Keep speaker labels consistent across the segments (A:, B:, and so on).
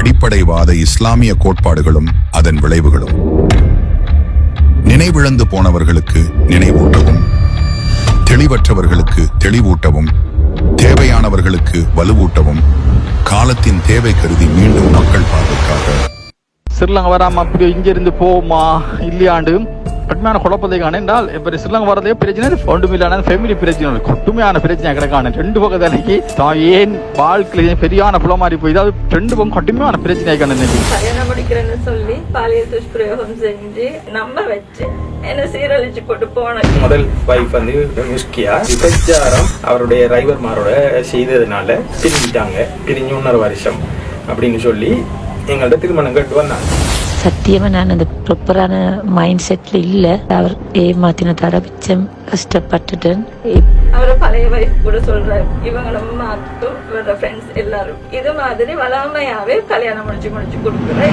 A: அடிப்படைவாத இஸ்லாமிய கோட்பாடுகளும் அதன் விளைவுகளும். நினைவிழந்து போனவர்களுக்கு நினைவூட்டவும், தெளிவற்றவர்களுக்கு தெளிவூட்டவும், தேவையானவர்களுக்கு வலுவூட்டவும், காலத்தின் தேவை கருதி மீண்டும் மக்கள் பார்வைக்காக
B: ஸ்ரீலங்கா வராம அப்படி இங்கிருந்து போமா இல்லையாண்டு கடுமையான குழப்பத்தை காண என்றால் இப்போ ஸ்ரீலங்கா வரதே பிரச்சனை ஒன்றுமில்லான ஃபேமிலி பிரச்சனை கடுமையான பிரச்சனை கிடக்கான ரெண்டு பக்கம் தலைக்கு தான் ஏன் வாழ்க்கையில பெரியான புல மாதிரி போய் அது ரெண்டு பக்கம் கடுமையான பிரச்சனை
C: கல்யாணம் முடிக்கிறேன்னு சொல்லி பாலியல் துஷ்பிரயோகம் செஞ்சு நம்ப வச்சு என்ன சீரழிச்சு போட்டு போன
D: முதல் வைஃப் வந்து முஸ்கியா விபச்சாரம் அவருடைய டிரைவர்மாரோட செய்ததுனால பிரிஞ்சிட்டாங்க. பிரிஞ்சு 1.5 வருஷம் அப்படின்னு சொல்லி எங்கள்கிட்ட திருமணம் கட்டு வந்தாங்க.
E: சத்தியமா நான் அந்த ப்ராப்பரான மைண்ட் செட்ல இல்ல. அவர் ஏமாத்தினதால மிச்சம் கஷ்டப்பட்டுட்டேன்.
C: அவரை பழைய வைஃப் கூட சொல்றாரு, இவங்களும் மாத்தும் இவரோட ஃப்ரெண்ட்ஸ் எல்லாரும் இது மாதிரி வளமையாவே கல்யாணம் முடிச்சு கொடுக்குற.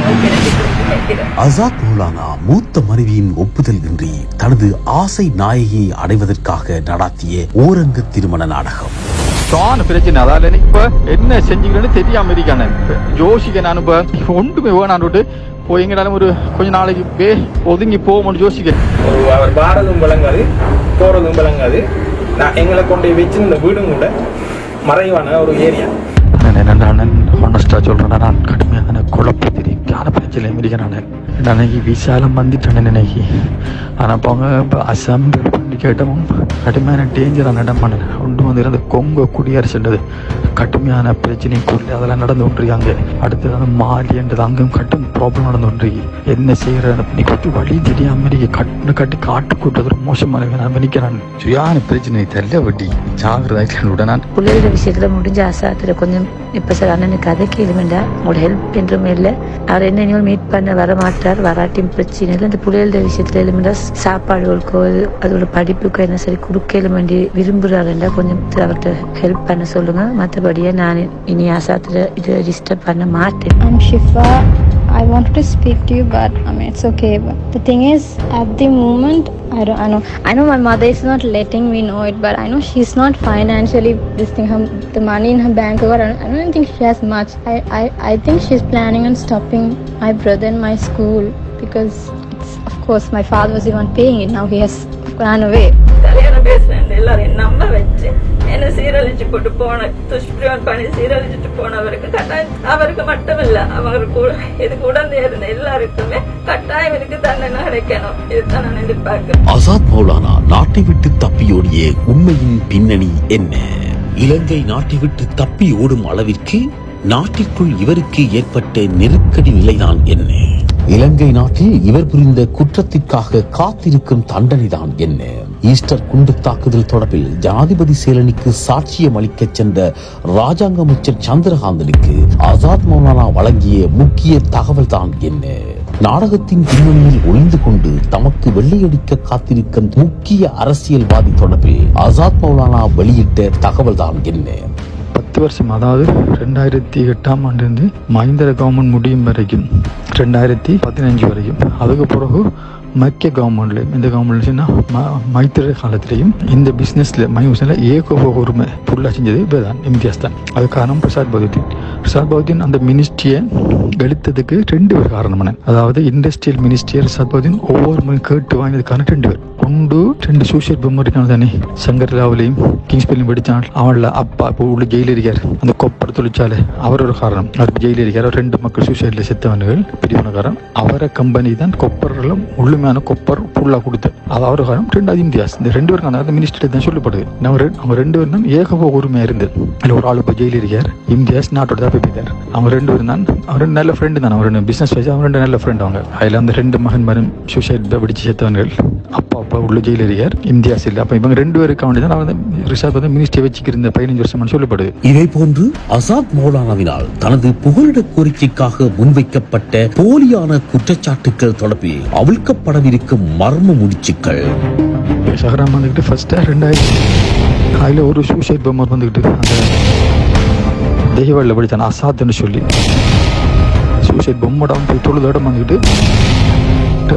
F: அசாத் மௌலானா மூத்த மனைவியின் ஒப்புதல் இன்றி தனது ஆசை நாயகியை அடைவதற்காக நடாத்திய ஓரங்க திருமண நாடகம்.
B: பிரச்சனை அதால எனக்கு இப்ப என்ன செஞ்சுக்கிறேன்னு தெரியாம இருக்கானே. யோசிக்க நான் இப்ப ஒன்றுமே வேணான்னு போய் எங்களாலும் ஒரு கொஞ்ச நாளைக்கு ஒதுங்கி போவோம்னு யோசிக்கிறேன்.
D: அவர் பாரதும் விளங்காது, போறதும் விளங்காது. நான் எங்களை கொண்டு வச்சு இந்த வீடும் கூட மறைவான ஒரு ஏரியா.
B: ஹானஸ்டா சொல்றேன், நான் கடுமையான குழப்பத்திரி பிரச்சனை இருக்கிறேன். நினைக்கி விசாலம் வந்துட்டேன் நினைக்கி. ஆனா போங்க அசம்பிள் பண்ணி கேட்டவும் கடுமையான டேஞ்சரான இடம் பண்ண ஒன்று வந்து அந்த கொங்க குடியரசுன்றது கடுமையான பிரச்சனைக்குள்ளே அதெல்லாம் நடந்து கொண்டிருக்காங்க. அடுத்தது அந்த மாலின்றது அங்கும் கட்டும் ப்ராப்ளம் நடந்து கொண்டிருக்கு. என்ன செய்யறது நீ கொஞ்சம் வழி தெரியாம கட்டி காட்டு கூட்டது மோசமான நான் நினைக்கிறான். சுயான பிரச்சனை தெரியல வட்டி ஜாகிரதை நான்
E: பிள்ளைகள விஷயத்துல முடிஞ்ச ஆசாத்துல கொஞ்சம் இப்ப சார் அண்ணனுக்கு கதை கேளுமெண்டா உங்களோட ஹெல்ப் என்றுமே இல்லை. அவர் என்ன இனிமேல் மீட் பண்ண வர மாட்டார், வராட்டியும் பிரச்சனை இல்லை. இந்த பிள்ளைகள விஷயத்துல எழுமெண்டா சாப்பாடுகளுக்கோ அதோட படிப்புக்கோ என்ன சரி கொடுக்கலும் வேண்டி விரும்புறாருண்டா கொஞ்சம் அவர்கிட்ட ஹெல்ப் பண்ண சொல்லுங்க. மற்றபடியே நான் இனி ஆசாத்துல இது டிஸ்டர்ப் பண்ண மாட்டேன்.
G: I'm Shifa. I wanted to speak to you, but it's okay. But the thing is, at the moment, I know my mother is not letting me know it, but I know she's not financially the money in her bank. Or I don't think she has much. I think she's planning on stopping my brother in my school because it's, of course, my father was the one paying it. Now he has run away.
C: கல்யாணம் பேசுறேன் எல்லாரும் நம்ப வச்சு என்ன சீரழிச்சு போட்டு போன துஷ்பிரயோகம் பண்ணி சீரழிச்சுட்டு போனவருக்கு கட்டாயம் அவருக்கு மட்டும் இல்ல அவருக்கு இது கூட இருந்த எல்லாருக்குமே கட்டாயம் இதுக்கு தண்டனை கிடைக்கணும். இதுதான் நான் எதிர்பார்க்கிறேன்.
F: அசாத் மௌலானா நாட்டை விட்டு தப்பியோடிய உண்மையின் பின்னணி என்ன? இலங்கை நாட்டை விட்டு தப்பி ஓடும் அளவிற்கு நாட்டிற்குள் இவருக்கு ஏற்பட்ட நெருக்கடி நிலைதான் என்ன? இலங்கை நாட்டில் இவர் புரிந்த குற்றத்திற்காக காத்திருக்கும் தண்டனைதான் என்ன? ஈஸ்டர் குண்டு தாக்குதல் தொடர்பில் ஜனாதிபதி சேலனிக்கு சாட்சியம் அளிக்க சென்ற ராஜாங்க அமைச்சர் சந்திரகாந்தனுக்கு ஆசாத் மௌலானா வழங்கிய முக்கிய தகவல் தான் என்ன? நாடகத்தின் பின்னணியில் ஒளிந்து கொண்டு தமக்கு வெள்ளையடிக்க காத்திருக்கும் முக்கிய அரசியல்வாதி தொடர்பில் ஆசாத் மௌலானா வெளியிட்ட தகவல் தான் என்ன?
B: 10 வருஷம், அதாவது 2008ஆம் ஆண்டிலிருந்து மஹிந்த கவர்மெண்ட் முடியும் வரைக்கும் 2015 வரைக்கும், அதுக்கு பிறகு மக்கிய கவர்மெண்ட்லையும் இந்த கவர்மெண்ட்னா மைத்திர காலத்திலையும் இந்த பிஸ்னஸ்ல ஏகோப உரிமை ஃபுல்லாக செஞ்சது இப்போதான் இம்தியாஸ் தான். அது காரணம் பிரசாத் பகுதீன் அந்த மினிஸ்ட்ரியை எடுத்ததுக்கு 2 பேர் காரணமான, அதாவது இண்டஸ்ட்ரியல் மினிஸ்ட்ரியை பிரசாத் பகுதீன் ஒவ்வொரு முறை கேட்டு வாங்கினதுக்கான 2 பேர். 2 சோசியல் பொம்மரிக்கான தானே சங்கர்லாவிலையும் கிங்ஸ்பேர்லையும் படித்தான். அவங்கள அப்பா இப்போ உள்ள ஜெயிலில் இருக்கார். அந்த கொப்பர் தொழிற்சாலை அவர் ஒரு காரணம், அவர் ஜெயிலில் இருக்கார். 2 மக்கள் சூசைடில் செத்தவர்கள் பிரிவினக்காரன். அவரை கம்பெனி தான் கொப்பரெல்லாம் முழுமையான கொப்பர் ஃபுல்லாக கொடுத்து அது அவர் காரணம். 2 இந்தியாஸ். இந்த 2 பேருக்கான அந்த மினிஸ்டர் தான் சொல்லப்படுது. அவங்க 2 பேரும் தான் ஏகபோக உரிமையாக இருந்தது. அதில் ஒரு ஆள் இப்போ ஜெயிலில் இருக்கார். இந்தியாஸ் நாட்டோட தான் போய்த்தார். அவங்க 2 பேரும் தான் அவர் 2 நல்ல ஃப்ரெண்டு தான். அவர் 2 பிஸ்னஸ் வைஸ் அவங்க 2 நல்ல ஃப்ரெண்ட். அவங்க அதில் அந்த 2 மகன்மாரும் சூசைட் பிடிச்சி செத்தவர்கள். அப்பா உள்ள ஜெயிலில் இருக்கார், இந்தியாஸ் இல்லை. அப்போ இவங்க 2 பேருக்கு வேண்டி தான் அவர் ரிஷாத் வந்து மினிஸ்டர் வச்சுக்கிருந்த 15 வருஷம் சொல்லப்படுது.
F: இதே போன்று அசாத் மௌலானாவினால் தனது புகலிட கோரிக்கைக்காக முன்வைக்கப்பட்ட போலியான குற்றச்சாட்டுக்கள் தொடர்பில் அவிழ்க்கப்படவிருக்கும் மர்ம முடிச்சுக்கள்.
B: ஷஹராம் வந்துக்கிட்டு ஃபர்ஸ்ட் 2000 அதில் ஒரு சூசைட் பொம்மர் வந்துக்கிட்டு அந்த தெய்வாளில் படித்தான் அசாத்னு சொல்லி சூசைட் பொம்மோட அவன் போய் தொழுத இடம் வந்துக்கிட்டு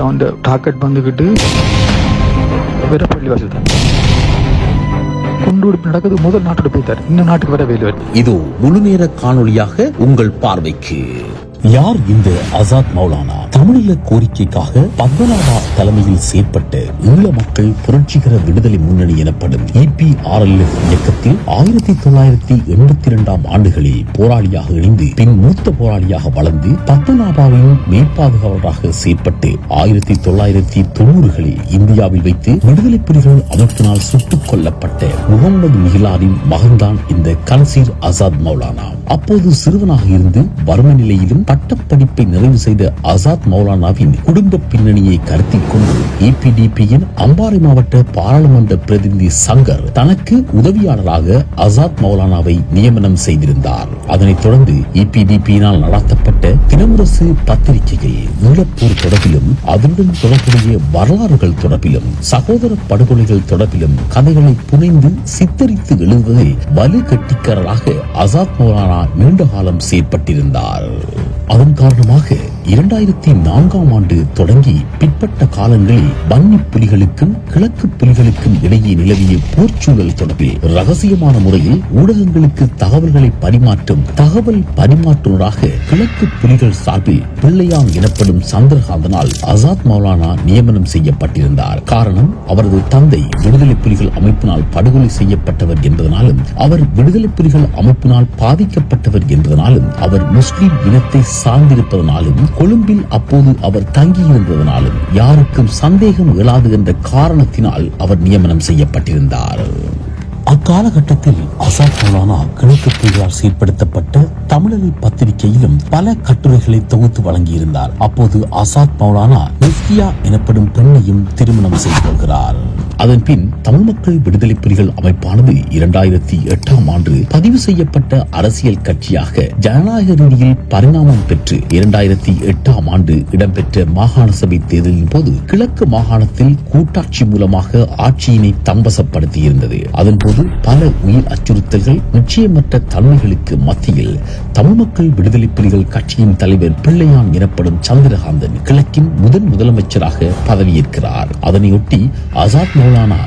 B: அவன் டாக்கெட் வந்துக்கிட்டு வேற பள்ளிவாசல் தான். குண்டுவெடிப்பு நடக்குது. முதல் நாட்டோட போய்த்தார், இன்னும் நாட்டுக்கு வர வேலை.
F: இது முழு நேர காணொலியாக உங்கள் பார்வைக்கு. யார் இந்த ஆசாத் மௌலானா? தமிழீழ கோரிக்கைக்காக பத்மநாபா தலைமையில் செயற்பட்ட ஈழ மக்கள் புரட்சிகர விடுதலை முன்னணி எனப்படும் EPRLF இயக்கத்தில் 1982 ஆண்டுகளில் போராளியாக இணைந்து பின் மூத்த போராளியாக வளர்ந்து பத்மநாபாவின் மேற்பாதுகாவலராக செயற்பட்டு 1990களில் இந்தியாவில் வைத்து விடுதலை புலிகள் அமைப்பினால் சுட்டுக் கொல்லப்பட்ட முகமது மிஹிலாரின் மகன்தான் இந்த கன்சீர் ஆசாத் மௌலானா. அப்போது சிறுவனாக இருந்து வறுமை நிலையிலும் பட்டப்படிப்பை நிறைவு செய்த ஆசாத் மௌலானாவின் குடும்ப பின்னணியை கருத்தில் கொண்டு EPDPயின் அம்பாறை மாவட்ட பாராளுமன்ற பிரதிநிதி சங்கர் தனக்கு உதவியாளராக ஆசாத் மௌலானாவை நியமனம் செய்திருந்தார். அதனைத் தொடர்ந்து EPDPயினால் நடத்தப்பட்ட தினமுரசு பத்திரிகையில் ஈழப்போர் தொடர்பிலும் அதனுடன் தொடர்புடைய வரலாறுகள் தொடர்பிலும் சகோதர படுகொலைகள் தொடர்பிலும் கதைகளை புனைந்து சித்தரித்து எழுதுவதில் வலு கட்டிக்காரராக ஆசாத் மௌலானா நீண்ட காலம் செயற்பட்டிருந்தார். அதன் காரணமாக 2004ஆம் ஆண்டு தொடங்கி பிற்பட்ட காலங்களில் வன்னி புலிகளுக்கும் கிழக்கு புலிகளுக்கும் இடையே நிலவிய போர்ச்சூழல் தொடர்பில் ரகசியமான முறையில் ஊடகங்களுக்கு தகவல்களை பரிமாற்றும் தகவல் பரிமாற்றுவராக கிழக்கு புலிகள் சார்பில் பிள்ளையான் எனப்படும் சந்திரகாந்தனால் ஆசாத் மௌலானா நியமனம் செய்யப்பட்டிருந்தார். காரணம், அவரது தந்தை விடுதலை புலிகள் அமைப்பினால் படுகொலை செய்யப்பட்டவர் என்பதனாலும் அவர் விடுதலை புலிகள் அமைப்பினால் பாதிக்கப்பட்டவர் என்பதனாலும் அவர் முஸ்லிம் இனத்தை சார்ந்திருப்பதனாலும் கொழும்பில் அப்போது அவர் தங்கியிருந்ததனாலும் யாருக்கும் சந்தேகம் எழாது என்ற காரணத்தினால் அவர் நியமனம் செய்யப்பட்டிருந்தார். அக்காலகட்டத்தில் ஆசாத் மௌலானா கிழக்கு புலிகளால் செயற்படுத்தப்பட்ட தமிழரை பத்திரிகையிலும் பல கட்டுரைகளை தொகுத்து வழங்கியிருந்தார். அப்போது ஆசாத் மௌலானா நிஸ்கியா எனப்படும் பெண்ணையும் திருமணம் செய்து கொள்கிறார். அதன் பின் தமிழ் மக்கள் விடுதலை புலிகள் அமைப்பானது 2008ஆம் ஆண்டு பதிவு செய்யப்பட்ட அரசியல் கட்சியாக ஜனநாயக ரீதியில் பரிணாமம் பெற்று 2008ஆம் ஆண்டு இடம்பெற்ற மாகாண சபை தேர்தலின் போது கிழக்கு மாகாணத்தில் கூட்டாட்சி மூலமாக ஆட்சியினை தம்பசப்படுத்தியிருந்தது. அதன்போது பல உயிர் அச்சுறுத்தல்கள் நிச்சயமற்ற தன்மைகளுக்கு மத்தியில் தமிழ் மக்கள் விடுதலை புலிகள் கட்சியின் தலைவர் பிள்ளையான் எனப்படும் சந்திரகாந்தன் கிழக்கின் முதலமைச்சராக பதவியேற்கிறார். அதனையொட்டி ஆசாத் மௌலானா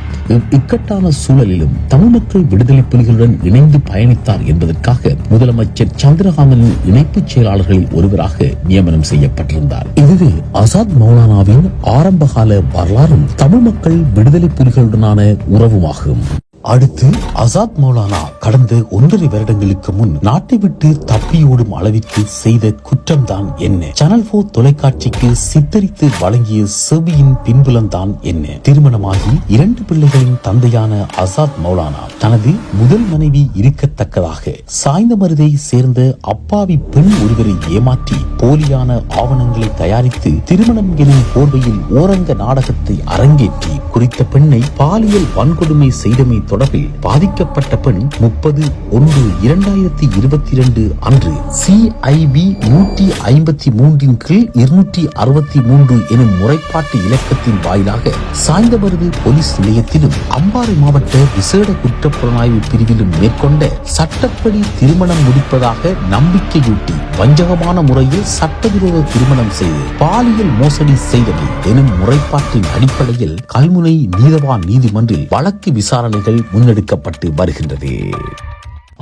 F: இக்கட்டான சூழலிலும் தமிழ் மக்கள் விடுதலை புலிகளுடன் இணைந்து பயணித்தார் என்பதற்காக முதலமைச்சர் சந்திரகாந்தனின் இணைப்பு செயலாளர்களில் ஒருவராக நியமனம் செய்யப்பட்டிருந்தார். இதுவே ஆசாத் மௌலானாவின் ஆரம்பகால வரலாறும் தமிழ் மக்கள் விடுதலை புலிகளுடனான உறவுமாகும். அடுத்து ஆசாத் மௌலானா கடந்த 1.5 வருடங்களுக்கு முன் நாட்டை விட்டு தப்பியோடும் அளவிற்கு செய்த குற்றம்தான் என்ன? சேனல் 4 தொலைக்காட்சிக்கு சித்தரித்து வழங்கிய செவியின் பின்புலம்தான் என்ன? திருமணமாகி 2 பிள்ளைகளின் தந்தையான ஆசாத் மௌலானா தனது முதல் மனைவி இருக்கத்தக்கதாக சாய்ந்தமருதை சேர்ந்த அப்பாவி பெண் ஒருவரை ஏமாற்றி போலியான ஆவணங்களை தயாரித்து திருமணம் எனும் போர்வையில் ஓரங்க நாடகத்தை அரங்கேற்றி குறித்த பெண்ணை பாலியல் வன்கொடுமை செய்தமை தொடர்பில் பாதிக்கப்பட்ட பெண் 30/1/2022 அன்று CIV 153 கீழ் 263 எனும் முறைப்பாட்டு இலக்கத்தின் வாயிலாக சாய்ந்தமருது போலீஸ் நிலையத்திலும் அம்பாறை மாவட்ட விசேட குற்றப்புலனாய்வு பிரிவிலும் மேற்கொண்ட சட்டப்படி திருமணம் முடிப்பதாக நம்பிக்கையூட்டி வஞ்சகமான முறையில் சட்டவிரோத திருமணம் செய்து பாலியல் மோசடி செய்தது எனும் முறைப்பாட்டின் அடிப்படையில் கல்முனை நீதவான் நீதிமன்றில் வழக்கு விசாரணைகள் முன்னெடுக்கப்பட்டு வருகின்றது.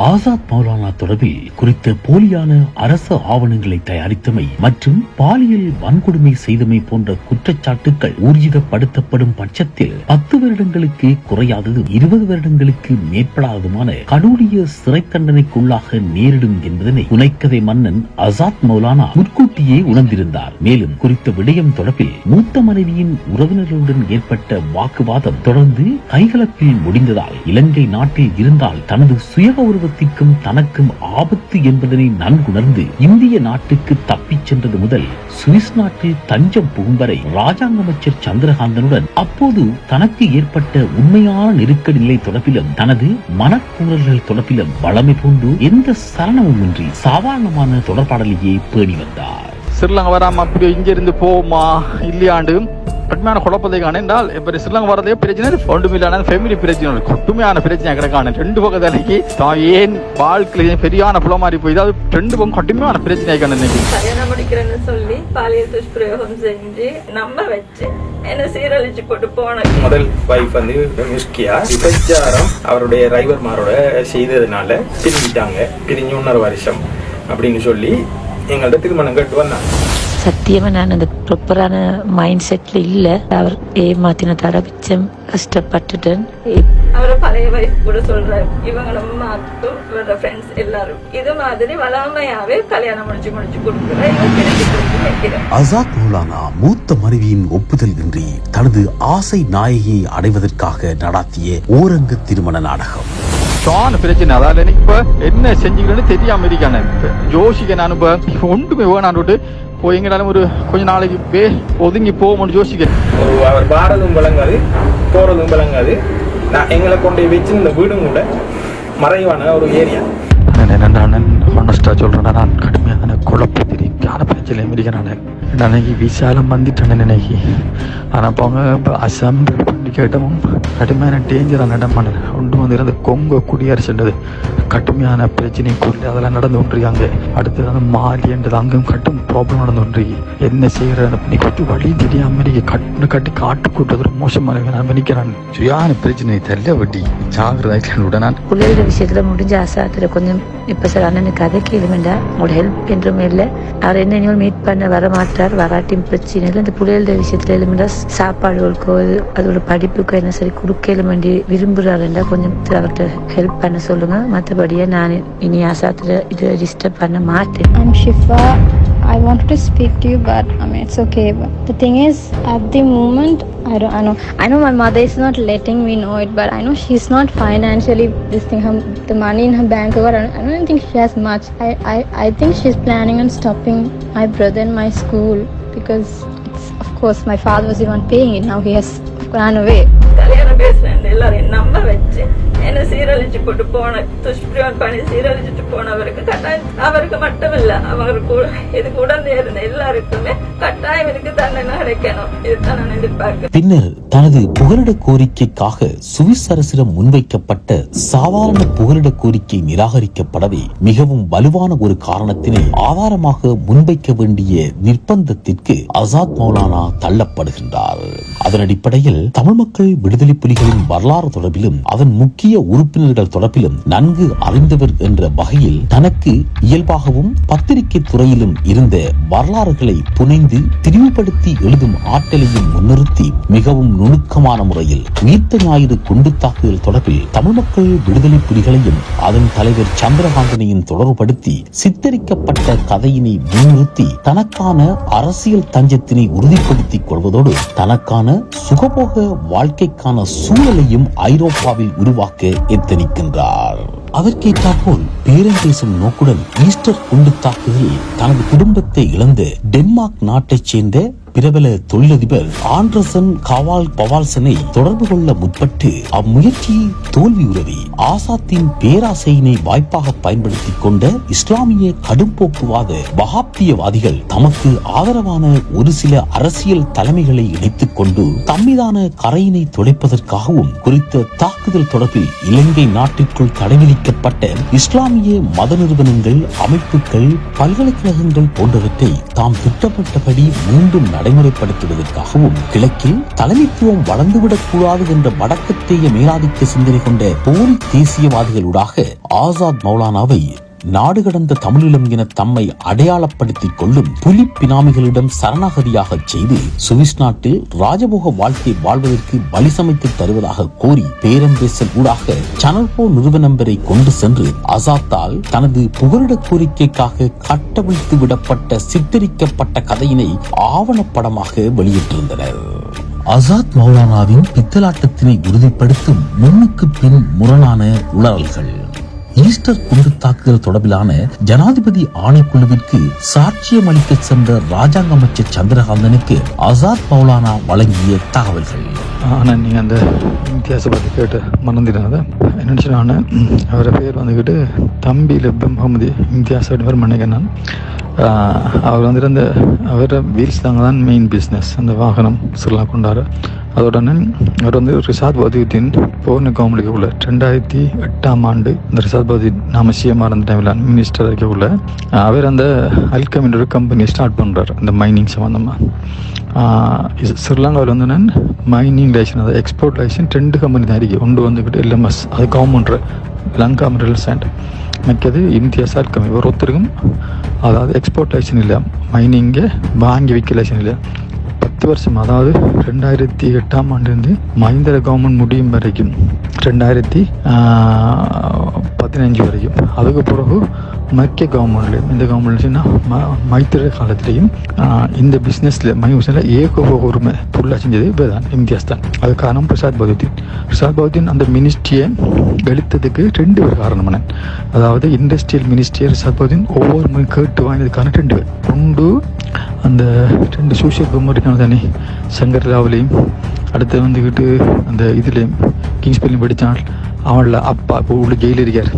F: ஆசாத் மௌலானா தொடர்பில் குறித்த போலியான அரசு ஆவணங்களை தயாரித்தமை மற்றும் பாலியல் வன்கொடுமை செய்தமை போன்ற குற்றச்சாட்டுகள் ஊர்ஜிதப்படுத்தப்படும் பட்சத்தில் 10 வருடங்களுக்கு குறையாதது 20 வருடங்களுக்கு மேற்படாததுமான கடூழிய சிறை தண்டனைக்குள்ளாக நேரிடும் என்பதனை புனைக்கதை மன்னன் ஆசாத் மௌலானா முன்கூட்டியே உணர்ந்திருந்தார். மேலும் குறித்த விடயம் தொடர்பில் மூத்த மனைவியின் உறவினர்களுடன் ஏற்பட்ட வாக்குவாதம் தொடர்ந்து கைகலப்பில் முடிந்ததால் இலங்கை நாட்டில் இருந்தால் தனது சுய தனக்கும் ஆபத்து என்பதனை நன்குணர்ந்து இந்திய நாட்டுக்கு தப்பிச் சென்றது முதல் சுவிஸ் நாட்டில் தஞ்சம் புகும் வரை ராஜாங்க அமைச்சர் சந்திரகாந்தனுடன் அப்போது தனக்கு ஏற்பட்ட உண்மையான நெருக்கடி நிலை தொடர்பிலும் தனது மனக்கூறல்கள் தொடர்பிலும் வளமை போன்று எந்த சலனமுமின்றி சாதாரணமான தொடர்பாடலையே பேணி வந்தார்.
B: ஸ்ரீலங்கா வராம அப்படி இங்க இருந்து போமா இல்லையாண்டு கடுமையான குழப்பத்தை காண என்றால் இப்ப ஸ்ரீலங்கா வரதே பிரச்சனை ஒன்றுமில்லான ஃபேமிலி பிரச்சனை கடுமையான பிரச்சனை கிடைக்கான 2 பக்கத்தலைக்கு ஏன் வாழ்க்கையில பெரியான புல மாதிரி போய் அது 2 பக்கம் கடுமையான பிரச்சனை
C: கல்யாணம் முடிக்கிறேன்னு சொல்லி பாலியல் துஷ்பிரயோகம் செஞ்சு நம்ப வச்சு என்ன சீரழிச்சு போட்டு போன
D: முதல் வைஃப் வந்து முஸ்கியா விபச்சாரம் அவருடைய டிரைவர்மாரோட செய்ததுனால பிரிஞ்சிட்டாங்க. பிரிஞ்சு 1.5 வருஷம் அப்படின்னு சொல்லி எங்கள்கிட்ட திருமணம் கட்டு வந்தாங்க.
E: சத்தியமா நான் அந்த ப்ராப்பரான மைண்ட் செட்ல இல்ல. அவர் ஏமாத்தினதால மிச்சம் கஷ்டப்பட்டுட்டேன்.
C: அவரை பழைய வயசு கூட சொல்றாரு, இவங்களும் மாத்தும் இவரோட ஃப்ரெண்ட்ஸ் எல்லாரும் இது மாதிரி வளமையாவே கல்யாணம் முடிச்சு கொடுக்குற வைக்கிறேன்.
F: அசாத் மௌலானா மூத்த மனைவியின் ஒப்புதல் இன்றி தனது ஆசை நாயகியை அடைவதற்காக நடாத்திய ஓரங்க திருமண நாடகம்.
B: பிரச்சனை அதாவது எனக்கு இப்ப என்ன செஞ்சுக்கிறேன்னு தெரியாம இருக்கானே. ஜோசிக்க நான் இப்ப ஒன்றுமே வேணான்னு போய் எங்கனாலும் ஒரு கொஞ்ச நாளைக்கு ஒதுங்கி போவோம்னு யோசிக்கிறேன்.
D: அவர் பாரதும் விளங்காது, போறதும் விளங்காது. நான் எங்களை கொண்டு வச்சு இந்த வீடும் கூட மறைவான ஒரு ஏரியா.
B: நான் ஹானஸ்டா சொல்றேன், நான் கடுமையான குழப்பத்திரிக்கான பிரச்சனை இருக்கிறேன். நினைக்கி விசாலம் வந்துட்டேன் நினைக்கி. ஆனால் இப்போ அவங்க அசாம் கேட்டவும் கடுமையான டேஞ்சரான இடமான ஒன்று வந்து அந்த கொங்கு குடியரசுன்றது கடுமையான பிரச்சனைக்குள்ளே அதெல்லாம் நடந்து கொண்டிருக்காங்க. அடுத்தது அந்த மாலின்றது அங்கேயும் கட்டும் ப்ராப்ளம் நடந்து கொண்டிருக்கு. என்ன செய்யறது நீ கொஞ்சம் வழி தெரியாம கட்டி காட்டு கூட்டது மோசமான நான் நினைக்கிறான். சரியான பிரச்சனை தெரியல வட்டி ஜாகிரதை நான்
E: பிள்ளைகளோட விஷயத்துல முடிஞ்ச ஆசாத்துல கொஞ்சம் இப்ப சார் அண்ணனுக்கு கதை கேளுமெண்டா உங்களோட ஹெல்ப் என்றுமே இல்லை. அவர் என்ன மீட் பண்ண வர மாட்டார், வராட்டியும் பிரச்சனை இல்லை. இந்த பிள்ளைகளோட விஷயத்துல எழுமெண்டா சாப்பாடுகளுக்கோ அதோட படிப்புக்கோ என்ன சரி கொடுக்கலும் வேண்டி விரும்புறாருண்டா கொஞ்சம் அவர்கிட்ட ஹெல்ப் பண்ண சொல்லுங்க. மற்றபடியே நான் இனி ஆசாத்துல இது டிஸ்டர்ப் பண்ண மாட்டேன்.
G: I'm Shifa. I wanted to speak to you, but it's okay. But the thing is, at the moment, I know my mother is not letting me know it, but I know she's not financially the money in her bank. Or I don't think she has much. I think she's planning on stopping my brother in my school because of course my father was the one paying it. Now he has run away.
C: கல்யாணம் பேசுறேன் எல்லாரும் நம்ப வச்சு என்ன சீரழிச்சு போட்டு போன துஷ்பிரயோகம் பண்ணி சீரழிச்சுட்டு போனவருக்கு கட்டாயம் அவருக்கு மட்டும் இல்ல அவருக்கு இது கூட இருந்த எல்லாருக்குமே கட்டாயம் இதுக்கு தண்டனை கிடைக்கணும். இதுதான் நான் எதிர்பார்க்கிறேன்.
F: பின்னர் தனது புகலிட கோரிக்கைக்காக சுவிஸ் அரசிடம் முன்வைக்கப்பட்ட சாதாரண புகலிட கோரிக்கை நிராகரிக்கப்படவே மிகவும் வலுவான ஒரு காரணத்தினை ஆதாரமாக முன்வைக்க வேண்டிய நிர்பந்தத்திற்கு அசாத் மௌலானா தள்ளப்படுகின்றார். அதன் அடிப்படையில் தமிழ் மக்கள் விடுதலை புலிகளின் வரலாறு தொடர்பிலும் அதன் முக்கிய உறுப்பினர்கள் தொடர்பிலும் நன்கு அறிந்தவர் என்ற வகையில் தனக்கு இயல்பாகவும் பத்திரிகை துறையிலும் இருந்த வரலாறுகளை புனைந்து திரிவுபடுத்தி எழுதும் ஆற்றலையும் முன்னிறுத்தி மிகவும் நுணுக்கமான முறையில் உயிர்த்த ஞாயிறு குண்டு தாக்குதல் தொடர்பில் தமிழ் மக்கள் விடுதலை புலிகளையும் அதன் தலைவர் சந்திரகாந்தனையும் தொடர்புபடுத்தி சித்தரிக்கப்பட்ட கதையினை முன்னிறுத்தி தனக்கான அரசியல் தஞ்சத்தினை உறுதிப்படுத்திக் கொள்வதோடு தனக்கான சுகபோக வாழ்க்கைக்கான சூழலையும் ஐரோப்பாவில் உருவாக்க எத்தனிக்கின்றார். அதற்கேற்றாற்போல் பேரம் பேசும் நோக்குடன் ஈஸ்டர் குண்டு தாக்குதலில் தனது குடும்பத்தை இழந்த டென்மார்க் நாட்டைச் சேர்ந்த பிரபல தொழிலதிபர் ஆண்டர்சன் கவால் பவால்சனை தொடர்பு கொள்ள முற்பட்டு அம்முயற்சியை தோல்வியுறவி ஆசாத்தின் பேராசையினை வாய்ப்பாக பயன்படுத்திக் கொண்ட இஸ்லாமிய கடும்போக்குவாத வஹாபியவாதிகள் தமக்கு ஆதரவான ஒரு சில அரசியல் தலைமைகளை இணைத்துக் கொண்டு தம்மிதான கரையினை துடைப்பதற்காகவும் குறித்த தாக்குதல் தொடர்பில் இலங்கை நாட்டிற்குள் தடை விதிக்கப்பட்ட இஸ்லாமிய மத நிறுவனங்கள், அமைப்புகள், பல்கலைக்கழகங்கள் போன்றவற்றை தாம் திட்டமிட்டபடி மீண்டும் நடைமுறைப்படுத்துவதற்காகவும் கிழக்கில் தலைமைத்துவம் வளர்ந்துவிடக் கூடாது என்ற வடக்கத்தேய மேலாதிக்க சிந்தனை கொண்ட போலி தேசியவாதிகளூடாக ஆசாத் மௌலானாவை நாடு கடந்த தமிழீழம் என தம்மை அடையாளப்படுத்திக் கொள்ளும் புலி பினாமிகளிடம் சரணாகதியாக செய்து சுவிஸ் நாட்டில் ராஜபோக வாழ்க்கை வாழ்வதற்கு வழி சமைத்து தருவதாக கோரி பேரம் பேசல் ஊடாக சேனல் போ நிறுவனம் வரை கொண்டு சென்று அசாத்தால் தனது புகலிட கோரிக்கைக்காக கட்டவிழ்த்து விடப்பட்ட சித்தரிக்கப்பட்ட கதையினை ஆவணப்படமாக வெளியிட்டிருந்தனர். அசாத் மௌலானாவின் பித்தலாட்டத்தினை உறுதிப்படுத்தும் முன்னுக்கு பின் முரணான உளறல்கள். ஈஸ்டர் குண்டு தாக்குதல் தொடர்பிலான ஜனாதிபதி ஆணைக்குழுவிற்கு சாட்சியம் அளிக்க சென்ற ராஜாங்க அமைச்சர் சந்திரகாந்தனுக்கு அசாத் மௌலானா வழங்கிய தகவல்கள்.
B: ஆனால் நீங்கள் அந்த இம்தியாஸை பற்றி கேட்டு மறந்துடாத என்னென்னு அவரை பேர் வந்துக்கிட்டு தம்பி லெப்பம் முகமது இம்தியாஸ் பேர் மன்னிக்கணும். அவர் வந்துட்டு அந்த அவரோட வீல்ஸ் தாங்க தான் மெயின் பிஸ்னஸ், அந்த வாகனம் சொல்லலாம் கொண்டாரு. அதோட அவர் வந்து ரிஷாத் பதீயுதீன் போர்னு கவர்மெண்ட்டுக்குள்ள 2008ஆம் ஆண்டு இந்த ரிஷாத் பதீயுதீன் நாம சிஎம்ஆர் அந்த டைமில் மினிஸ்டர் இருக்கக்குள்ள அவர் அந்த அல்கமின் ஒரு கம்பெனி ஸ்டார்ட் பண்ணுறார் இந்த மைனிங் சம்மந்தமாக. ஸ்ரீலங்காவில் வந்து மைனிங் லைசன், அது எக்ஸ்போர்ட் லைசன் 2 கம்பெனி தான் இருக்குது. ஒன்று வந்துக்கிட்டு LMS, அது கவர்மெண்ட் லங்கா மினரல் சாண்ட், மிக்கது இம்தியாஸாக கம்மி. ஒரு ஒருத்தருக்கும் அதாவது எக்ஸ்போர்ட் லைசன் இல்லை, மைனிங்கை வாங்கி விற்க லைசன் இல்லை. 10 வருஷம், அதாவது 2008ஆம் ஆண்டிலிருந்து மஹிந்திர கவர்மெண்ட் முடியும் வரைக்கும் 2015 வரைக்கும். அதுக்கு பிறகு மக்கிய கவர்மெண்ட்லேயும் இந்த கவர்மெண்ட்னா மைத்திர காலத்திலையும் இந்த பிஸ்னஸில் மைசனில் ஏகோப உரிமை ஃபுல்லாக செஞ்சது இப்போ தான் இம்தியாஸ் தான். அது காரணம் பிரசாத் பகதூதீன் அந்த மினிஸ்ட்ரியை கழித்ததுக்கு 2 பேர் காரணமான. அதாவது இண்டஸ்ட்ரியல் மினிஸ்ட்ரியை பிரசாத் பகதூதீன் ஒவ்வொரு முறை கேட்டு வாங்கினதுக்கான 2 பேர். ஒன்று அந்த 2 சோசியல் கவர்மெண்ட் தானே, சங்கர்லாவிலையும் அடுத்து வந்துக்கிட்டு அந்த இதுலேயும் கிங்ஸ்பேர்லையும் படித்தால் அவள அப்பா இப்போ உள்ள ஜெயிலில் இருக்கார்.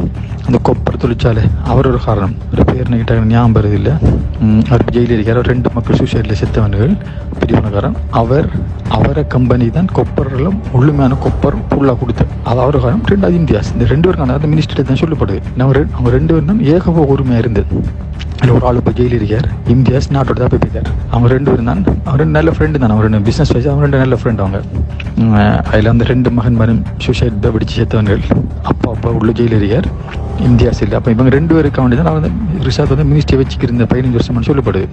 B: அந்த கொப்பர் தொழிற்சாலை அவர் ஒரு காரணம், ஒரு பேர் நினைக்கிட்ட ஞாபகம் வருது இல்லை. அவர் ஜெயிலில் இருக்கார். 2 மக்கள் சூசைடில் செத்தவன்கள் பிரிவனக்காரன். அவரை கம்பெனி தான் கொப்பரெல்லாம் முழுமையான கொப்பர் ஃபுல்லாக கொடுத்தார். அது அவர் காரணம். 2வது இம்தியாஸ். இந்த 2 பேருக்கான அந்த மினிஸ்டர் தான் சொல்லப்படுது. அவங்க 2 பேரும் தான் ஏகபோக உரிமையாக இருந்தது. அதில் ஒரு ஆள் இப்போ ஜெயிலில் இருக்கார். இம்தியாஸ் நாட்டோட தான் போய் போயிருக்கார். அவங்க 2 பேரும் தான். அவர் 2 நல்ல ஃப்ரெண்டு தான். அவர் 2 பிஸ்னஸ் வைஸ் அவங்க 2 நல்ல ஃப்ரெண்ட். அவங்க அதில் அந்த 2 மகன்மாரும் சூசைட் பிடிச்சி செத்தவன்கள். அப்பா உள்ள ஜெயிலில் இருக்கார், இம்தியாஸ் இல்லை. அப்போ இவங்க 2 பேருக்கு வேண்டி தான் வந்து ரிஷாத் வந்து மினிஸ்ட்ரி வச்சுக்கிருந்த 15 வருஷம்னு சொல்லப்படுது.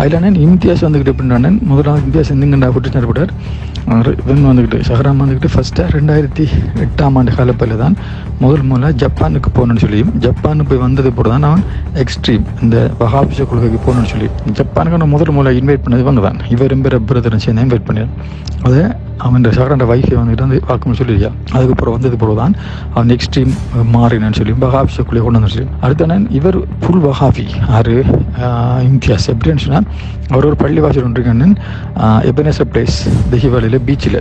B: அதில் இம்தியாஸ் வந்துக்கிட்டு எப்படின்னா, முதலாவது இம்தியாஸ் எங்கண்டா குற்றச்சாட்டு போட்டார். இவங்க வந்துக்கிட்டு ஷஹராம் வந்துக்கிட்டு ஃபஸ்ட்டாக 2008ஆம் ஆண்டு காலப்பையில் தான் முதல்ல ஜப்பானுக்கு போகணுன்னு சொல்லியும், ஜப்பானுக்கு போய் வந்தது போல தான் அவன் எக்ஸ்ட்ரீம் இந்த வஹாபிஷ கொள்கைக்கு போகணுன்னு சொல்லி ஜப்பானுக்கு அவன் முதல்ல இன்வைட் பண்ணது இவங்க தான். இவரும் பிரதரன் சேர்ந்து இன்வைட் பண்ணியார். அதை அவன் ஷஹரான் வைஃபை வந்துட்டு வந்து பார்க்கணும்னு சொல்லியிருக்கா. அதுக்கப்புறம் வந்தது போல தான் அவன் எக்ஸ்ட்ரீம் மாறினான்னு சொல்லி வஹாபிஷ கொள்கை கொண்டு வந்து சொல்லி. அடுத்த இவர் ஃபுல் வஹாபி. யார் இம்தியாஸ் எப்படின்னு சொன்னால், அவர் ஒரு பள்ளிவாசல் ஒன்று இருக்கான்னு எபனேசர் பிளேஸ் தெஹிவாலியில் பீச்சில்.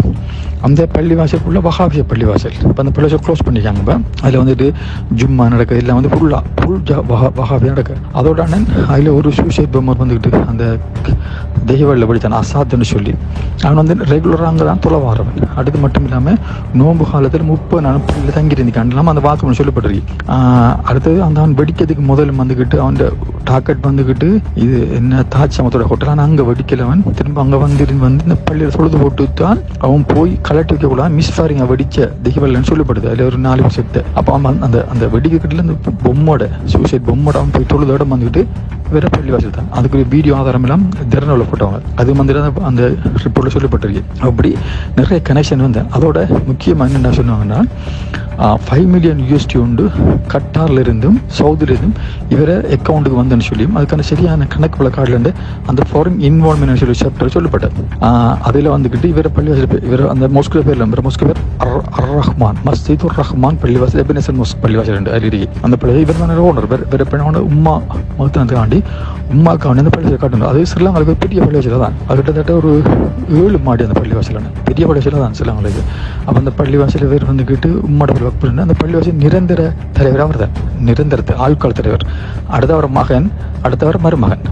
B: அந்த பள்ளிவாசலுக்குள்ள வஹாபிய பள்ளிவாசல். இப்போ அந்த பள்ளிவாசல் க்ளோஸ் பண்ணிக்காங்க. இப்போ அதில் வந்துட்டு ஜும்மா நடக்குது, இல்லை வந்து ஃபுல் வஹாபியாக நடக்குது. அதோட அதில் ஒரு சூசைட் பொம்மர் வந்துக்கிட்டு அந்த தெஹிவாலில் படித்தான் அசாத்னு சொல்லி. அவன் வந்து ரெகுலராக அங்கே தான் தொலை வாரவன். அடுத்து மட்டும் இல்லாமல் நோன்பு காலத்தில் 30 நாள் பள்ளியில் தங்கியிருந்தான். இல்லாமல் அந்த வாக்கு சொல்லப்பட்டிருக்கு. அடுத்தது அந்த அவன் வெடிக்கிறதுக்கு முதல்ல வந்துக்கிட்டு அவன் டாக்கெட் வந்துக்கிட்டு இது என்ன தாஜ் சமத்தோட ஹோட்டல். ஆனால் அங்கே வெடிக்கலவன் திரும்ப அங்கே வந்து இந்த பள்ளியில் தொழுது போட்டு தான் அவன் போய் கலட்டி வைக்கக்கூடாது. மிஸ் ஃபாரிங்க வெடிச்ச தெஹிவாலின்னு சொல்லப்படுது. அதில் ஒரு 4 வருஷத்தை. அப்போ அவன் அந்த வெடிக்கட்டில் அந்த பொம்மோட சூசைட் பொம்மோட அவன் போய் தொழுதோட வந்துக்கிட்டு வேற பள்ளிவாசல் தான். அதுக்கு வீடியோ ஆதாரம் எல்லாம் திறனில் போட்டவங்க. அது வந்துட்டு அந்த ரிப்போர்ட்டில் சொல்லப்பட்டிருக்கு. அப்படி நிறைய கனெக்ஷன் வந்து. அதோட முக்கியமாக என்ன சொன்னாங்கன்னா, $5 மில்லியன் உண்டு கட்டாரில் இருந்தும் சவுதியிலிருந்தும் இவரை அக்கௌண்ட்டுக்கு வந்தேன்னு சொல்லியும், அதுக்கான சரியான கணக்கு வழக்காடுலேருந்து அந்த ஃபாரின் இன்வால்வ்மெண்ட் சொல்லி சாப்டர் சொல்லப்பட்டது. அதில் வந்துக்கிட்டு இவரை பள்ளிவாசல் இவர் அந்த மொஸ்கு பேர் அர் ரஹ்மான் மஸ்ஜிதுர் ரஹ்மான் பள்ளிவாசல் எபனேசர் மொஸ்க் பள்ளிவாசல் அதில் அந்த பள்ளி இவர் தான் ஓனர். வேற பெண்ணோட உம்மா மகத்தாண்டி உம்மாக்காண்டி அந்த பள்ளிவாசல் காட்டணும். அது ஸ்ரீலங்காவுக்கு பெரிய பள்ளிவாசல் தான். அது கிட்டத்தட்ட ஒரு 7 மாடி அந்த பள்ளிவாசலான பெரிய பள்ளிவாசல் தான் ஸ்ரீலங்காவுக்கு. அப்போ அந்த பள்ளிவாசல் பேர் வந்துக்கிட்டு உம்மாட ஒர்க் பண்ண அந்த பள்ளிவாசல் நிரந்தர தலைவர் அவர் தான். நிரந்தரத்தை ஆள்கால் தலைவர். அடுத்தவர் மகன், அடுத்தவர் மருமகன்,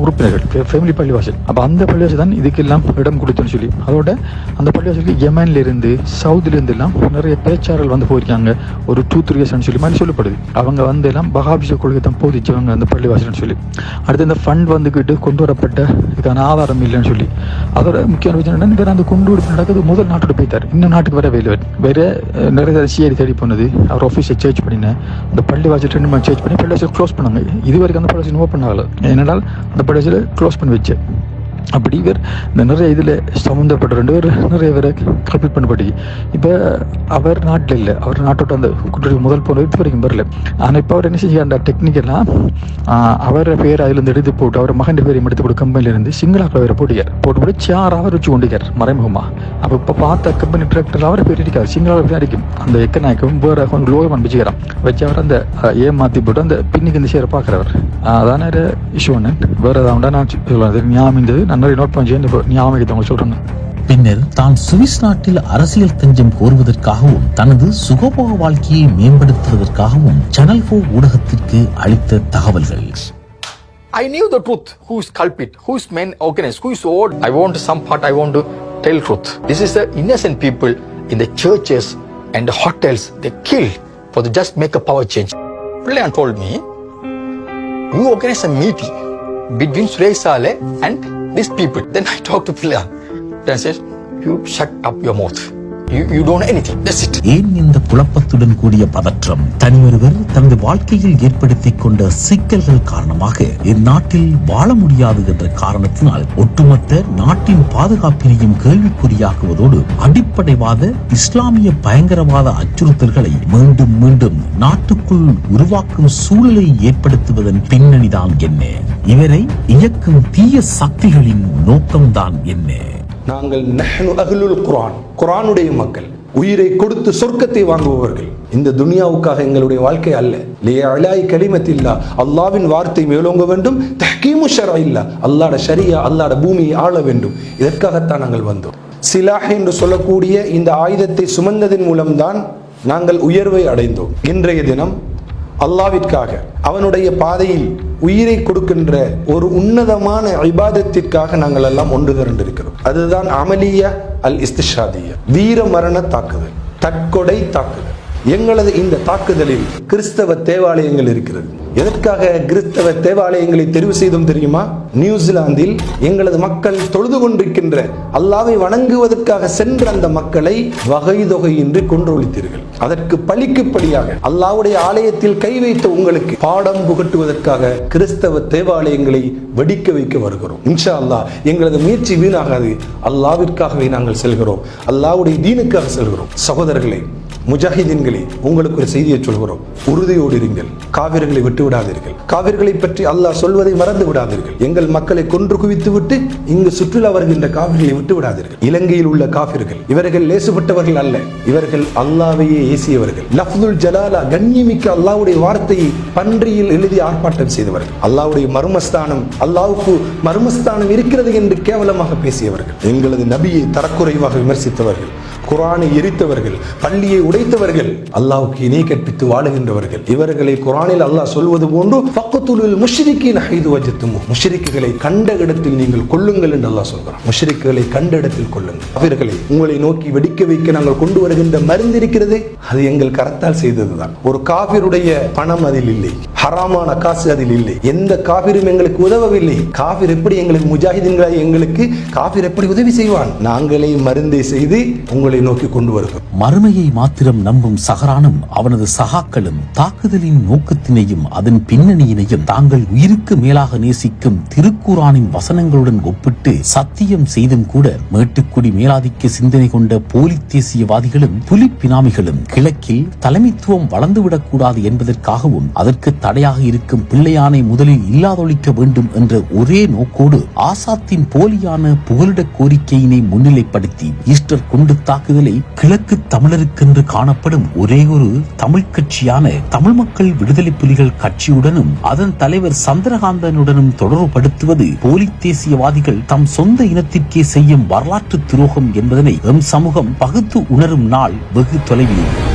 B: உறுப்பினர்கள் ஃபேமிலி பள்ளிவாசல். அப்போ அந்த பள்ளிவாசல் தான் இதுக்கெல்லாம் இடம் கொடுத்துன்னு சொல்லி. அதோட அந்த பள்ளிவாசலுக்கு யமன்ல இருந்து சவுதியிலிருந்து எல்லாம் நிறைய பேச்சாளர்கள் வந்து போயிருக்காங்க. ஒரு 2-3 இயர்ஸ் சொல்லி மாதிரி சொல்லப்படுது. அவங்க வந்து எல்லாம் வஹாபிஷ கொள்கை தான் போதிச்சவங்க அந்த பள்ளிவாசல்னு சொல்லி. அடுத்து இந்த ஃபண்ட் வந்துக்கிட்டு கொண்டு வரப்பட்ட இதுக்கான ஆதாரம் இல்லைன்னு சொல்லி. அதோட முக்கியமான விஷயம் என்னன்னா, வேற அந்த கொண்டு வரப்பு நடக்குது முதல் நாட்டோட போய்த்தார். இன்னும் நாட்டுக்கு வரவே இல்லை. வேற நிறைய சிஐடி தேடி போனது. அவர் ஆஃபீஸை சேஞ்ச் பண்ணினேன். அந்த பள்ளிவாசல் 2 மணி சேஞ்ச் பண்ணி பள்ளிவாசல் க்ளோஸ் பண்ணாங்க. இது வரைக்கும் அந்த பள்ளிவாசல் ஓப்பன் ஆகலை. ஏனென்றால் அந்த பள்ளிவாசலை க்ளோஸ் பண்ணி வச்சு. அப்படி இவர் இந்த நிறைய இதில் சம்மந்தப்பட்ட 2 பேர் நிறைய பேரை கல்பிட் பண்ணப்பட்டு. இப்போ அவர் நாட்டில் இல்லை. அவர் நாட்டோட அந்த குற்றத்துக்கு முதல் போனது இது வரைக்கும் வரல. ஆனால் இப்போ அவர் என்ன செய்ய அந்த டெக்னிக்கெல்லாம் அவரை பேர் அதிலேருந்து எடுத்து போட்டு அவர் மகன் பேரையும் எடுத்து போட்டு கம்பெனிலேருந்து சிங்களாக்கில் வேறு போட்டு சேர் அவர் வச்சு கொண்டிருக்கார் மறைமுகமாக. அப்போ இப்போ பார்த்த கம்பெனி டிரெக்டர் அவரை பேர் அடிக்கார். சிங்களாக பேர் அடிக்கும். அந்த எக்கநாயக்கம் வேறு கொஞ்சம் லோகமாக வச்சுக்கிறான். வச்சு அவர் அந்த ஏமாற்றி போட்டு அந்த பின்னுக்கு இந்த சேரை பார்க்குறவர். அதான இஷ்யூ ஒன்று. வேறு ஏதாவது நான் சொல்லுவேன் ஞாபகம் இருந்தது. நோட் பண்ணி ஞாபகம் சொல்றாங்க.
F: பின்னர் தான் சுவிஸ் நாட்டில் அரசியல் தஞ்சம் கோருவதற்காகவும் தனது சுகபோக வாழ்க்கையை மேம்படுத்துவதற்காகவும் சேனல் 4 ஊடகத்திற்கு அளித்த தகவல்கள்.
B: I knew the truth. Who is culprit? Who is main organized? Who is old? I want some part. I want to tell truth. This is the innocent people in the churches and the hotels. They kill for the just make a power change. Pillan told me, you organize a meeting between Suresh Saleh and these people. Then I talked to Pillan. Then says, you shut up your mouth.
H: You don't know anything. That's it.
F: ஏன் இந்த குழப்பத்துடன் கூடிய பதற்றம்? தனியொருவர் தனது வாழ்க்கையில் ஏற்படுத்திக் கொண்ட சிக்கல்கள் காரணமாக இந்நாட்டில் வாழ முடியாது என்ற காரணத்தினால் ஒட்டுமொத்த நாட்டின் பாதுகாப்பினையும் கேள்விக்குறியாக்குவதோடு அடிப்படைவாத இஸ்லாமிய பயங்கரவாத அச்சுறுத்தல்களை மீண்டும் மீண்டும் நாட்டுக்குள் உருவாக்கும் சூழலை ஏற்படுத்துவதன் பின்னணிதான் என்ன? இவரை இயக்கும் தீய சக்திகளின் நோக்கம்தான் என்ன?
H: நாங்கள் நஹ்னு அஹ்லுல் குர்ஆன், குர்ஆனுடைய மக்கள், உயிரை கொடுத்து சொர்க்கத்தை வாங்குபவர்கள். இந்த துனியாவுக்காக எங்களுடைய வாழ்க்கை அல்ல. லியஅலாய் கலிமத்தில்லா, அல்லாஹ்வின் வார்த்தை மேலோங்க வேண்டும். தஹ்கீமு ஷர்இல்லா, அல்லாஹ்வுடைய ஷரியா, அல்லாஹ்வுடைய பூமியை ஆள வேண்டும். இதற்காகத்தான் நாங்கள் வந்தோம். சிலாஹ் என்று சொல்லக்கூடிய இந்த ஆயுதத்தை சுமந்ததன் மூலம்தான் நாங்கள் உயர்வை அடைந்தோம். இன்றைய தினம் அல்லாஹ்விற்காக அவனுடைய பாதையில் உயிரை கொடுக்கின்ற ஒரு உன்னதமான இபாதத்திற்காக நாங்கள் எல்லாம் ஒன்று திரண்டிருக்கிறோம். அதுதான் அமலியா அல் இஸ்திஷாதியா, வீர மரண தாக்குதல், தற்கொலை தாக்குதல். எங்களது இந்த தாக்குதலில் கிறிஸ்தவ தேவாலயங்கள் இருக்கிறது. எதற்காக கிறிஸ்தவ தேவாலயங்களை தெரிவு செய்தோம் தெரியுமா? நியூசிலாந்தில் எங்களது மக்கள் தொழுது கொண்டிருக்கின்ற அல்லாஹ்வை வணங்குவதற்காக சென்ற அந்த மக்களை வகை தொகையின்றி கொன்றொழித்தீர்கள். அதற்கு பழிக்குப்படியாக அல்லாஹ்வுடைய ஆலயத்தில் கை வைத்த உங்களுக்கு பாடம் புகட்டுவதற்காக கிறிஸ்தவ தேவாலயங்களை வெடிக்க வைக்க வருகிறோம். இன்ஷா அல்லாஹ் எங்களது முயற்சி வீணாகாது. அல்லாஹ்விற்காகவே நாங்கள் செல்கிறோம், அல்லாஹ்வுடைய தீனுக்காக செல்கிறோம். சகோதரர்களே, முஜாஹிதீன்களே, உங்களுக்கு ஒரு செய்தியை சொல்கிறோம். உறுதியோடு இருங்கள், காவிர்களை விட்டு விடாதீர்கள். காவிர்களை பற்றி அல்லாஹ் சொல்வதை மறந்து விடாதீர்கள். எங்கள் மக்களை கொன்று குவித்து விட்டு இங்கு சுற்றுலா வருகின்ற காவிர்களை விட்டு விடாதீர்கள். இலங்கையில் உள்ள காவிர்கள் இவர்கள் லேசுப்பட்டவர்கள் அல்ல, இவர்கள் அல்லாஹ்வையே ஏசியவர்கள். லஃப்துல் ஜலாலா, கண்ணியமிக்க அல்லாஹ்வுடைய வார்த்தையை பன்றியில் எழுதி ஆர்ப்பாட்டம் செய்தவர்கள். அல்லாஹ்வுடைய மர்மஸ்தானம், அல்லாஹ்வுக்கு மர்மஸ்தானம் இருக்கிறது என்று கேவலமாக பேசியவர்கள். எங்களது நபியை தரக்குறைவாக விமர்சித்தவர்கள், குர்ஆனை எரித்தவர்கள், பள்ளியை உடைத்தவர்கள், அல்லாஹ்வுக்கு இணை கற்பித்து வாழுகின்றவர்கள். இவர்களை குர்ஆனில் அல்லாஹ் சொல்வது போன்று ஃபக்துலுல் முஷ்ரிகீன ஹைது வஜத்துமு, முஷ்ரிக்குகளை கண்ட இடத்தில் நீங்கள் கொல்லுங்கள் என்று அல்லாஹ் சொல்கிறார். முஷ்ரிக்குகளை கண்ட இடத்தில் கொல்லுங்கள். அவர்களை உங்களை நோக்கி வெடிக்க வைக்க நாங்கள் கொண்டு வருகின்ற மருந்து இருக்கிறது, அது எங்கள் கரத்தால் செய்ததுதான். ஒரு காபிருடைய பணம் அதில் இல்லை, ஹராமான காசு அதில் இல்லை. எந்த காபிரும் எங்களுக்கு உதவவில்லை. காபிர் எப்படி எங்களுக்கு முஜாஹிதீன்களாய் எங்களுக்கு காபிர் எப்படி உதவி செய்வான்? நாங்களே மருந்தை செய்து உங்களை நோக்கி கொண்டு வருகிறோம்.
F: மறுமையை மாத்திரம் நம்பும் சஹரானும் அவனது சகாக்களும் தாக்குதலின் நோக்கத்தினையும் அதன் பின்னணியினையும் தாங்கள் உயிருக்கு மேலாக நேசிக்கும் திருக்குர்ஆனின் வசனங்களுடன் ஒப்பிட்டு சத்தியம் செய்தும் கூட மேட்டுக்குடி மேலாதிக்க சிந்தனை கொண்ட போலி தேசியவாதிகளும் புலிப்பினாமிகளும் கிழக்கில் தலைமைத்துவம் வளர்ந்துவிடக் கூடாது என்பதற்காகவும் அதற்கு தடையாக இருக்கும் பிள்ளையானை முதலில் இல்லாதொழிக்க வேண்டும் என்ற ஒரே நோக்கோடு ஆசாத்தின் போலியான புகலிட கோரிக்கையினை முன்னிலைப்படுத்தி ஈஸ்டர் குண்டு தாக்குதலை கிழக்கு தமிழருக்கென்று காணப்படும் ஒரே ஒரு தமிழ் கட்சியான தமிழ் மக்கள் விடுதலை புலிகள் கட்சியுடனும் அதன் தலைவர் சந்திரகாந்தனுடனும் தொடர்புபடுத்துவது போலி தேசியவாதிகள் தம் சொந்த இனத்திற்கே செய்யும் வரலாற்று துரோகம் என்பதனை எம் சமூகம் பகுத்து உணரும் நாள் வெகு தொலைவில்